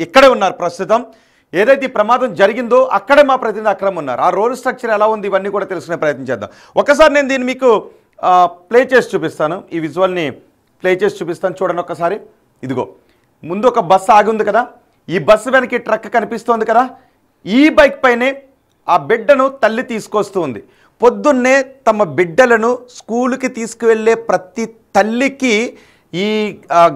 ఇక్కడే ఉన్నారు ప్రస్తుతం. ఏదైతే ఈ ప్రమాదం జరిగిందో అక్కడే మా ప్రతినిధి అక్రమ్ ఉన్నారు. ఆ రోడ్ స్ట్రక్చర్ ఎలా ఉంది ఇవన్నీ కూడా తెలుసుకునే ప్రయత్నం చేద్దాం. ఒకసారి నేను దీన్ని మీకు ప్లే చేసి చూపిస్తాను. ఈ విజువల్ని ప్లే చేసి చూపిస్తాను. చూడండి ఒక్కసారి. ఇదిగో ముందు ఒక బస్సు ఆగి ఉంది కదా, ఈ బస్సు వెనక్కి ట్రక్ కనిపిస్తోంది కదా, ఈ బైక్ పైనే ఆ బిడ్డను తల్లి తీసుకొస్తూ ఉంది. పొద్దున్నే తమ బిడ్డలను స్కూల్కి తీసుకువెళ్ళే ప్రతి తల్లికి ఈ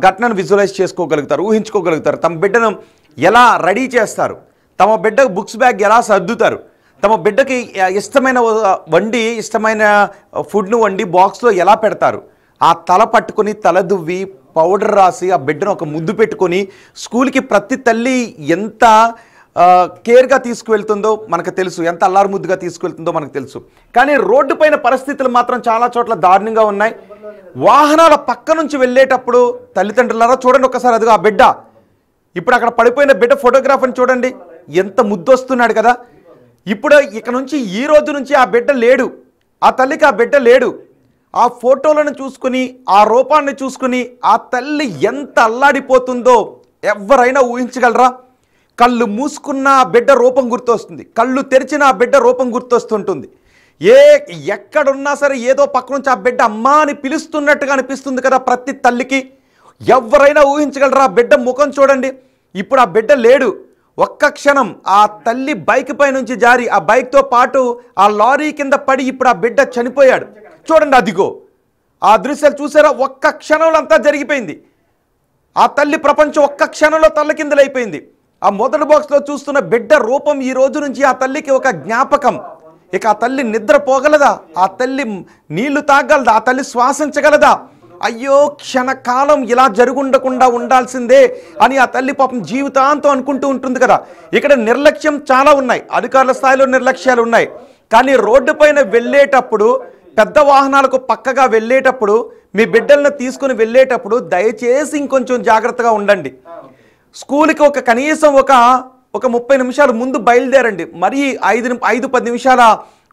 ఘటనను విజువలైజ్ చేసుకోగలుగుతారు, ఊహించుకోగలుగుతారు. తమ బిడ్డను ఎలా రెడీ చేస్తారు, తమ బిడ్డకు బుక్స్ బ్యాగ్ ఎలా సర్దుతారు, తమ బిడ్డకి ఇష్టమైన ఇష్టమైన ఫుడ్ను వండి బాక్స్లో ఎలా పెడతారు, ఆ తల పట్టుకొని తల దువ్వి పౌడర్ రాసి ఆ బిడ్డను ఒక ముద్దు పెట్టుకొని స్కూల్కి ప్రతి తల్లి ఎంత కేర్గా తీసుకువెళ్తుందో మనకు తెలుసు, ఎంత అల్లారు ముద్దుగా తీసుకువెళ్తుందో మనకు తెలుసు. కానీ రోడ్డు పైన పరిస్థితులు మాత్రం చాలా చోట్ల దారుణంగా ఉన్నాయి. వాహనాల పక్క నుంచి వెళ్ళేటప్పుడు తల్లిదండ్రులారా చూడండి ఒకసారి, అదిగో ఆ బిడ్డ, ఇప్పుడు అక్కడ పడిపోయిన బిడ్డ ఫోటోగ్రాఫర్ని చూడండి, ఎంత ముద్దు వస్తున్నాడు కదా. ఇప్పుడు ఇక నుంచి ఈ రోజు నుంచి ఆ బిడ్డ లేడు, ఆ తల్లికి ఆ బిడ్డ లేడు. ఆ ఫోటోలను చూసుకుని ఆ రూపాన్ని చూసుకుని ఆ తల్లి ఎంత అల్లాడిపోతుందో ఎవరైనా ఊహించగలరా? కళ్ళు మూసుకున్న ఆ బిడ్డ రూపం గుర్తొస్తుంది, కళ్ళు తెరిచిన ఆ బిడ్డ రూపం గుర్తొస్తుంటుంది. ఎక్కడున్నా సరే ఏదో పక్క నుంచి ఆ బిడ్డ అమ్మా అని పిలుస్తున్నట్టుగా అనిపిస్తుంది కదా ప్రతి తల్లికి. ఎవరైనా ఊహించగలరా? ఆ బిడ్డ ముఖం చూడండి. ఇప్పుడు ఆ బిడ్డ లేడు. ఒక్క క్షణం ఆ తల్లి బైక్ పై నుంచి జారి ఆ బైక్తో పాటు ఆ లారీ కింద పడి ఇప్పుడు ఆ బిడ్డ చనిపోయాడు. చూడండి, అదిగో ఆ దృశ్యాలు చూసారా? ఒక్క క్షణంలో అంతా జరిగిపోయింది. ఆ తల్లి ప్రపంచం ఒక్క క్షణంలో తల్లకిందులైపోయింది. ఆ మొదటి బాక్స్లో చూస్తున్న బిడ్డ రూపం ఈ రోజు నుంచి ఆ తల్లికి ఒక జ్ఞాపకం. ఇక ఆ తల్లి నిద్రపోగలదా? ఆ తల్లి నీళ్లు తాగలదా? ఆ తల్లి శ్వాసించగలదా? అయ్యో క్షణకాలం ఇలా జరుగుండకుండా ఉండాల్సిందే అని ఆ తల్లి పాపం జీవితాంతం అనుకుంటూ ఉంటుంది కదా. ఇక్కడ నిర్లక్ష్యం చాలా ఉన్నాయి, అధికారుల స్థాయిలో నిర్లక్ష్యాలు ఉన్నాయి. కానీ రోడ్డు పైన వెళ్ళేటప్పుడు, పెద్ద వాహనాలకు పక్కగా వెళ్ళేటప్పుడు, మీ బిడ్డలను తీసుకుని వెళ్ళేటప్పుడు దయచేసి ఇంకొంచెం జాగ్రత్తగా ఉండండి. స్కూల్కి కనీసం ఒక 30 నిమిషాలు ముందు బయలుదేరండి. మరీ 5-10 నిమిషాల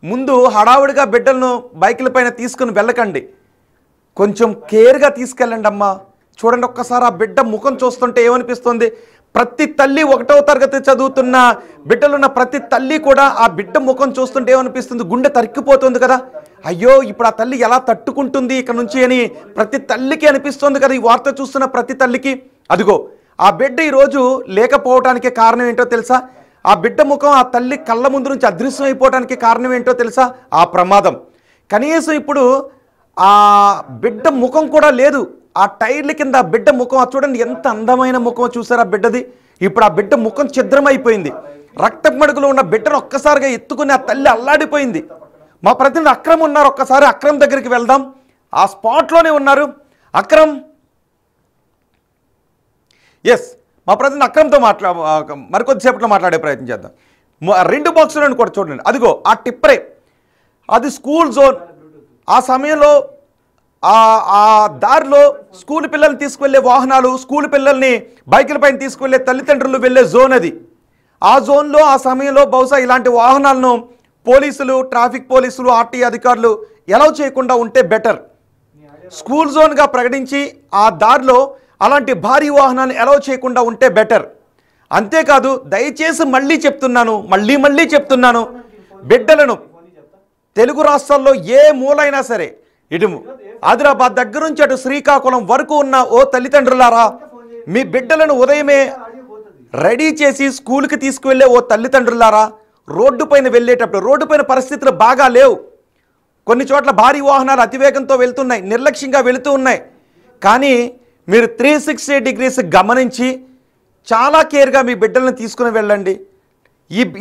ముందు హడావుడిగా బిడ్డలను బైకుల పైన తీసుకుని వెళ్ళకండి. కొంచెం కేర్గా తీసుకెళ్ళండి అమ్మా. చూడండి ఒక్కసారి ఆ బిడ్డ ముఖం చూస్తుంటే ఏమనిపిస్తుంది? ప్రతి తల్లి 1వ తరగతి చదువుతున్న బిడ్డలున్న ప్రతి తల్లి కూడా ఆ బిడ్డ ముఖం చూస్తుంటే ఏమనిపిస్తుంది? గుండె తరిక్కిపోతుంది కదా. అయ్యో ఇప్పుడు ఆ తల్లి ఎలా తట్టుకుంటుంది ఇక నుంచి అని ప్రతి తల్లికి అనిపిస్తుంది కదా, ఈ వార్త చూస్తున్న ప్రతి తల్లికి. అదిగో ఆ బిడ్డ ఈరోజు లేకపోవటానికి కారణం ఏంటో తెలుసా? ఆ బిడ్డ ముఖం ఆ తల్లి కళ్ళ ముందు నుంచి అదృశ్యం అయిపోవటానికి కారణం ఏంటో తెలుసా? ఆ ప్రమాదం. కనీసం ఇప్పుడు ఆ బిడ్డ ముఖం కూడా లేదు. ఆ టైర్ల కింద ఆ బిడ్డ ముఖం చూడండి, ఎంత అందమైన ముఖం చూసారా బిడ్డది. ఇప్పుడు ఆ బిడ్డ ముఖం ఛిద్రమైపోయింది. రక్తపు మడుగులో ఉన్న బిడ్డను ఒక్కసారిగా ఎత్తుకుని ఆ తల్లి అల్లాడిపోయింది. మా ప్రతినిధి అక్రమ్ ఉన్నారు, ఒక్కసారి అక్రమ్ దగ్గరికి వెళ్దాం. ఆ స్పాట్లోనే ఉన్నారు అక్రమ్. ఎస్, మా ప్రతినిధి అక్రమ్తో మరికొద్దిసేపట్లో మాట్లాడే ప్రయత్నం చేద్దాం. 2 బాక్సులను కూడా చూడండి, అదిగో ఆ టిప్పరే, అది స్కూల్ జోన్. ఆ సమయంలో ఆ దారిలో స్కూల్ పిల్లల్ని తీసుకువెళ్ళే వాహనాలు, స్కూల్ పిల్లల్ని బైకుల పైన తీసుకువెళ్ళే తల్లిదండ్రులు వెళ్ళే జోన్ అది. ఆ జోన్లో ఆ సమయంలో బహుశా ఇలాంటి వాహనాలను పోలీసులు, ట్రాఫిక్ పోలీసులు, ఆర్టీ అధికారులు ఎలౌ చేయకుండా ఉంటే బెటర్. స్కూల్ జోన్గా ప్రకటించి ఆ దారిలో అలాంటి భారీ వాహనాన్ని ఎలౌ చేయకుండా ఉంటే బెటర్. అంతేకాదు దయచేసి మళ్ళీ చెప్తున్నాను, బిడ్డలను తెలుగు రాష్ట్రాల్లో ఏ మూలైనా సరే, ఇటు ఆదిలాబాద్ దగ్గర నుంచి అటు శ్రీకాకుళం వరకు ఉన్న ఓ తల్లిదండ్రులారా, మీ బిడ్డలను ఉదయమే రెడీ చేసి స్కూల్కి తీసుకువెళ్ళే ఓ తల్లిదండ్రులారా, రోడ్డు పైన వెళ్ళేటప్పుడు, రోడ్డు పైన పరిస్థితులు బాగా లేవు. కొన్ని చోట్ల భారీ వాహనాలు అతివేగంతో వెళ్తున్నాయి, నిర్లక్ష్యంగా వెళుతూ ఉన్నాయి. కానీ మీరు 360 డిగ్రీస్ గమనించి చాలా కేర్గా మీ బిడ్డలను తీసుకుని వెళ్ళండి.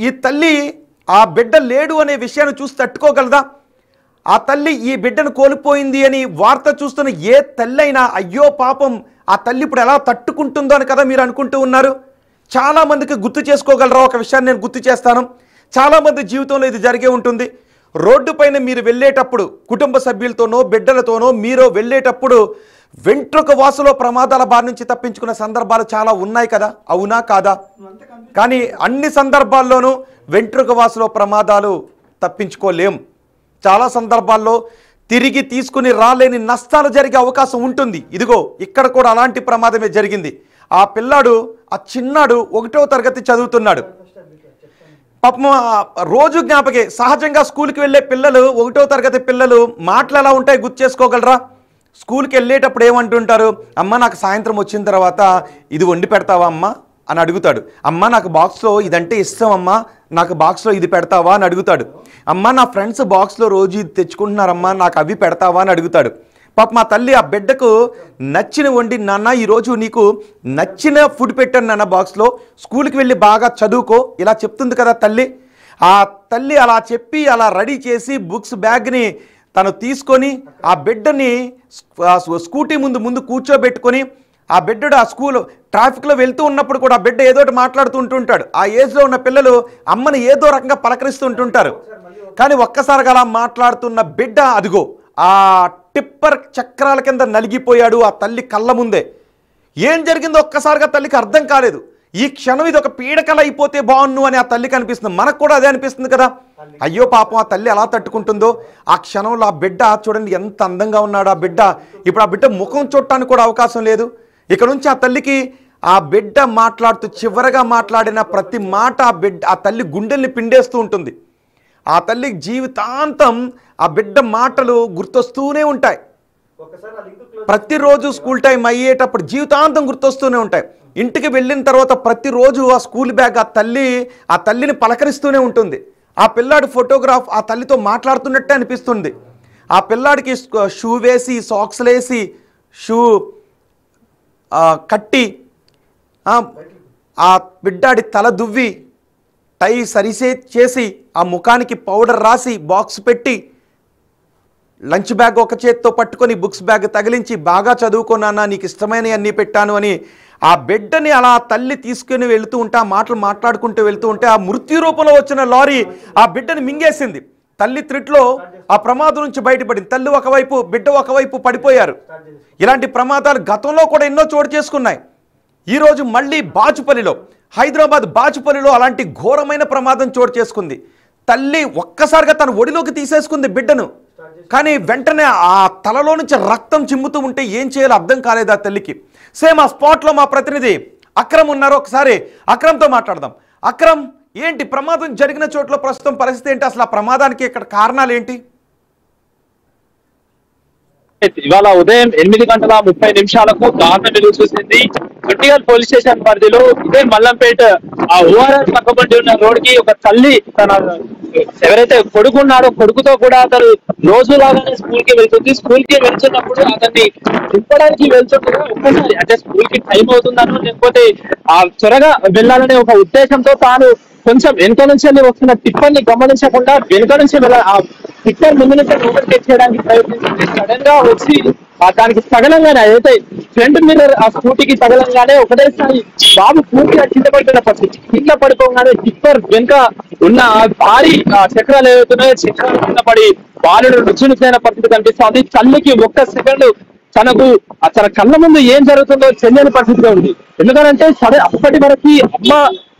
ఈ తల్లి ఆ బిడ్డ లేడు అనే విషయాన్ని చూసి తట్టుకోగలదా? ఆ తల్లి ఈ బిడ్డను కోల్పోయింది అని వార్త చూస్తున్న ఏ తల్లి అయినా అయ్యో పాపం ఆ తల్లి ఇప్పుడు ఎలా తట్టుకుంటుందో అని కదా మీరు అనుకుంటూ ఉన్నారు. చాలామందికి గుర్తు చేసుకోగలరా? ఒక విషయాన్ని నేను గుర్తు చేస్తాను. చాలామంది జీవితంలో ఇది జరిగే ఉంటుంది. రోడ్డు పైన మీరు వెళ్ళేటప్పుడు కుటుంబ సభ్యులతోనో బిడ్డలతోనో మీరు వెళ్ళేటప్పుడు వెంట్రుక వాసులో ప్రమాదాల బారి నుంచి తప్పించుకున్న సందర్భాలు చాలా ఉన్నాయి కదా, అవునా కాదా? కానీ అన్ని సందర్భాల్లోనూ వెంట్రుక వాసులో ప్రమాదాలు తప్పించుకోలేం. చాలా సందర్భాల్లో తిరిగి తీసుకుని రాలేని నష్టాలు జరిగే అవకాశం ఉంటుంది. ఇదిగో ఇక్కడ కూడా అలాంటి ప్రమాదమే జరిగింది. ఆ పిల్లాడు, ఆ చిన్నాడు 1వ తరగతి చదువుతున్నాడు. పాపం రోజు జ్ఞాపకే. సహజంగా స్కూల్కి వెళ్ళే పిల్లలు, 1వ తరగతి పిల్లలు మాటలు ఎలా ఉంటాయి గుర్తు చేసుకోగలరా? స్కూల్కి వెళ్ళేటప్పుడు ఏమంటుంటారు? అమ్మ నాకు సాయంత్రం వచ్చిన తర్వాత ఇది వండి పెడతావా అమ్మ అని అడుగుతాడు. అమ్మ నాకు బాక్స్లో ఇదంటే ఇష్టం అమ్మ, నాకు బాక్స్లో ఇది పెడతావా అని అడుగుతాడు. అమ్మ నా ఫ్రెండ్స్ బాక్స్లో రోజు ఇది తెచ్చుకుంటున్నారమ్మా, నాకు అవి పెడతావా అని అడుగుతాడు. పాప మా తల్లి ఆ బిడ్డకు నచ్చిన వండి, నాన్న ఈరోజు నీకు నచ్చిన ఫుడ్ పెట్టాను నాన్న బాక్స్లో, స్కూల్కి వెళ్ళి బాగా చదువుకో ఇలా చెప్తుంది కదా తల్లి. ఆ తల్లి అలా చెప్పి అలా రెడీ చేసి బుక్స్ బ్యాగ్ని తను తీసుకొని ఆ బిడ్డని స్కూటీ ముందు కూర్చోబెట్టుకొని, ఆ బిడ్డడు ఆ స్కూల్ ట్రాఫిక్లో వెళ్తూ ఉన్నప్పుడు కూడా ఆ బిడ్డ ఏదో ఒకటి మాట్లాడుతూ ఉంటుంటాడు. ఆ ఏజ్లో ఉన్న పిల్లలు అమ్మని ఏదో రకంగా పలకరిస్తూ ఉంటుంటారు. కానీ ఒక్కసారిగా అలా మాట్లాడుతున్న బిడ్డ అదిగో ఆ టిప్పర్ చక్రాల కింద నలిగిపోయాడు ఆ తల్లి కళ్ళ ముందే. ఏం జరిగిందో ఒక్కసారిగా తల్లికి అర్థం కాలేదు. ఈ క్షణం ఇది ఒక పీడకల అయిపోతే బాగున్ను అని ఆ తల్లికి అనిపిస్తుంది. మనకు కూడా అదే అనిపిస్తుంది కదా. అయ్యో పాపం ఆ తల్లి ఎలా తట్టుకుంటుందో. ఆ క్షణంలో ఆ బిడ్డ చూడండి ఎంత అందంగా ఉన్నాడు ఆ బిడ్డ. ఇప్పుడు ఆ బిడ్డ ముఖం చూడటానికి కూడా అవకాశం లేదు. ఇక నుంచి ఆ తల్లికి ఆ బిడ్డ మాట్లాడుతూ చివరగా మాట్లాడిన ప్రతి మాట ఆ తల్లి గుండెల్ని పిండేస్తూ ఉంటుంది. ఆ తల్లికి జీవితాంతం ఆ బిడ్డ మాటలు గుర్తొస్తూనే ఉంటాయి. ప్రతిరోజు స్కూల్ టైం అయ్యేటప్పుడు జీవితాంతం గుర్తొస్తూనే ఉంటాయి. ఇంటికి వెళ్ళిన తర్వాత ప్రతిరోజు ఆ స్కూల్ బ్యాగ్ ఆ తల్లిని పలకరిస్తూనే ఉంటుంది. ఆ పిల్లాడి ఫోటోగ్రాఫ్ ఆ తల్లితో మాట్లాడుతున్నట్టే అనిపిస్తుంది. ఆ పిల్లాడికి షూ వేసి, సాక్స్లు వేసి, షూ కట్టి, ఆ బిడ్డాడి తల దువ్వి, టై సరిసే చేసి, ఆ ముఖానికి పౌడర్ రాసి, బాక్స్ పెట్టి, లంచ్ బ్యాగ్ ఒక చేత్తో పట్టుకొని బుక్స్ బ్యాగ్ తగిలించి, బాగా చదువుకున్నానా, నీకు ఇష్టమైనవి అన్నీ పెట్టాను అని ఆ బిడ్డని అలా తల్లి తీసుకుని వెళుతూ ఉంటే, ఆ మాటలు మాట్లాడుకుంటూ వెళ్తూ ఉంటే ఆ మృత్యు రూపంలో వచ్చిన లారీ ఆ బిడ్డని మింగేసింది. తల్లి త్రిట్లో ఆ ప్రమాదం నుంచి బయటపడింది. తల్లి ఒకవైపు, బిడ్డ ఒకవైపు పడిపోయారు. ఇలాంటి ప్రమాదాలు గతంలో కూడా ఎన్నో చోటు చేసుకున్నాయి. ఈరోజు మళ్ళీ బాచుపల్లిలో, హైదరాబాద్ బాచుపల్లిలో అలాంటి ఘోరమైన ప్రమాదం చోటు చేసుకుంది. తల్లి ఒక్కసారిగా తన ఒడిలోకి తీసేసుకుంది బిడ్డను. కానీ వెంటనే ఆ తలలో నుంచి రక్తం చిమ్ముతూ ఉంటే ఏం చేయాలో అర్థం కాలేదు ఆ తల్లికి. సేమ్ ఆ స్పాట్లో మా ప్రతినిధి అక్రమ్ ఉన్నారు. ఒకసారి అక్రమ్తో మాట్లాడదాం. అక్రమ్, ఏంటి ప్రమాదం జరిగిన చోట్ల ప్రస్తుతం పరిస్థితి ఏంటి? అసలు ఆ ప్రమాదానికి ఇక్కడ కారణాలు ఏంటి? ఇవాళ ఉదయం 8:30 దారుణ వెలుగు చూసింది. కొట్టిగల్ పోలీస్ స్టేషన్ పరిధిలో ఇదే మల్లంపేట ఆ ఓఆర్ఆర్ పక్కపండి ఉన్న రోడ్ కి ఒక తల్లి తన ఎవరైతే కొడుకున్నాడో కొడుకుతో కూడా అతను రోజులాగానే స్కూల్ కి వెళ్తుంది. స్కూల్ కి వెళ్తున్నప్పుడు అతన్ని తిప్పడానికి వెళ్తుండగా ఒక్కసారి అంటే స్కూల్ కి టైం అవుతుందనో లేకపోతే ఆ త్వరగా వెళ్ళాలనే ఒక ఉద్దేశంతో తాను కొంచెం వెనుక నుంచి వస్తున్న టిప్పర్ ని గమనించకుండా వెనుక నుంచి ఆ టిప్పర్ ముందు నుంచి లోపలికి ఎక్కేయడానికి ప్రయత్నించింది. సడన్ గా వచ్చి దానికి తగలంగానే అదైతే ఫ్రంట్ మిర్రర్ ఆ స్కూటీకి తగలంగానే ఒకటేసారి బాబు పూర్తిగా కింద పడిపోయిన పరిస్థితి. కింద పడిపోగానే టిప్పర్ వెనుక ఉన్న భారీ చక్రాలు ఏవైతున్నాయో చక్రాలు కింద పడి బాలుడు రుచునిపోయిన పరిస్థితి కనిపిస్తుంది. తల్లికి ఒక్క సెకండ్ తన కళ్ళ ముందు ఏం జరుగుతుందో తెలియని పరిస్థితిగా ఉంది. ఎందుకంటే సరే అప్పటి వరకు అమ్మ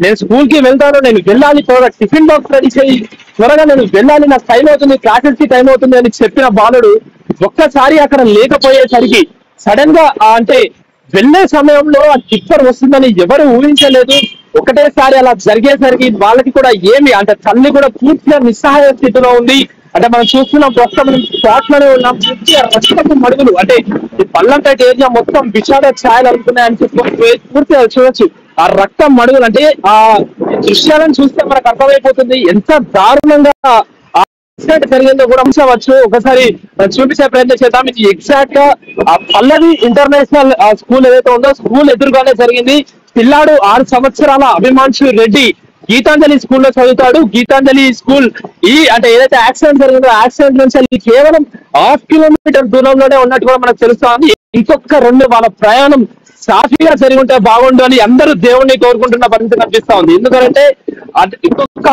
నేను స్కూల్ కి వెళ్తాను, నేను వెళ్ళాలి, త్వరగా టిఫిన్ బాక్స్ రెడీ చేయి, త్వరగా నేను వెళ్ళాలి, నాకు టైం అవుతుంది, క్లాసెస్ కి టైం అవుతుంది అని చెప్పిన బాలుడు ఒక్కసారి అక్కడ లేకపోయేసరికి సడన్ గా అంటే వెళ్లే సమయంలో ఆ టిప్పర్ వస్తుందని ఎవరు ఊహించలేదు. ఒకటేసారి అలా జరిగేసరికి వాళ్ళకి కూడా ఏమి అంటే తల్లి కూడా పూర్తిగా నిస్సహాయ స్థితిలో ఉంది. అంటే మనం చూస్తున్నాం ప్రస్తుతం స్పాట్ లోనే ఉన్నాం. పూర్తిగా రక్తపు మడుగులు అంటే పల్లంపేట ఏరియా మొత్తం విషాద ఛాయలు అనుకున్నాయని చెప్పి పూర్తిగా చూడొచ్చు. ఆ రక్తం మడుగులు అంటే ఆ దృశ్యాలను చూస్తే మనకు అర్థమైపోతుంది ఎంత దారుణంగా యాక్సిడెంట్ జరిగిందో కూడా చూసవచ్చు. ఒకసారి చూపించే ప్రయత్నం చేద్దాం. ఇది ఎగ్జాక్ట్ గా ఆ పల్లవి ఇంటర్నేషనల్ స్కూల్ ఏదైతే ఉందో స్కూల్ ఎదురుగానే జరిగింది. పిల్లాడు 6 సంవత్సరాల అభిమాన్షు రెడ్డి గీతాంజలి స్కూల్లో చదువుతాడు. గీతాంజలి స్కూల్ అంటే ఏదైతే యాక్సిడెంట్ జరిగిందో యాక్సిడెంట్ నుంచి కేవలం 1/2 కిలోమీటర్ దూరంలోనే ఉన్నట్టు కూడా మనకు తెలుస్తోంది. ఇంకొక 2 వాళ్ళ ప్రయాణం సాఫీగా జరిగి ఉంటే బాగుండు అని అందరూ దేవుణ్ణి కోరుకుంటున్న పరిస్థితి కనిపిస్తా ఉంది. ఎందుకంటే ఇంకొక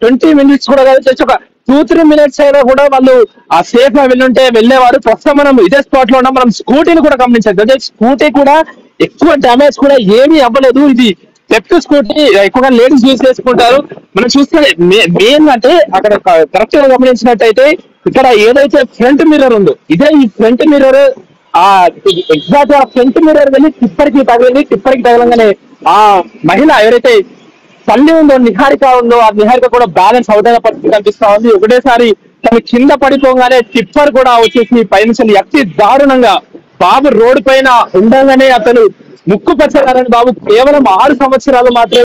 20 మినిట్స్ కూడా కాదు, ఒక 2-3 మినిట్స్ అయినా కూడా వాళ్ళు ఆ సేఫ్ గా వెళ్ళుంటే వెళ్ళేవారు. ప్రస్తుతం మనం ఇదే స్పాట్ లో ఉన్నాం. మనం స్కూటీని కూడా గమనించాలి. అంటే స్కూటీ కూడా ఎక్కువ డ్యామేజ్ కూడా ఏమీ అవ్వలేదు. ఇది లెఫ్ట్ స్కూటీ ఎక్కువగా లేడీస్ యూజ్ చేసుకుంటారు. మనం చూస్తే మెయిన్ అంటే అక్కడ కరెక్ట్ గా గమనించినట్టయితే ఇక్కడ ఏదైతే ఫ్రంట్ మిర్రర్ ఉందో ఇదే ఈ ఫ్రంట్ మిర్రర్ ఆ ఎగ్జాక్ట్ గా ఫ్రంట్ మిర్రర్ వెళ్ళి టిప్పర్ కి తగలంగానే ఆ మహిళ ఎవరైతే తల్లి ఉందో నిహారిక ఉందో ఆ నిహారిక కూడా బ్యాలెన్స్ అవుతున్న పరిస్థితి కనిపిస్తా ఉంది. ఒకటేసారి తను కింద పడిపోగానే టిప్పర్ కూడా వచ్చేసి పైనుంచి అతి దారుణంగా బాబు రోడ్డు పైన ఉండగానే అతను ముక్కు పచ్చగారని బాబు కేవలం 6 సంవత్సరాలు మాత్రమే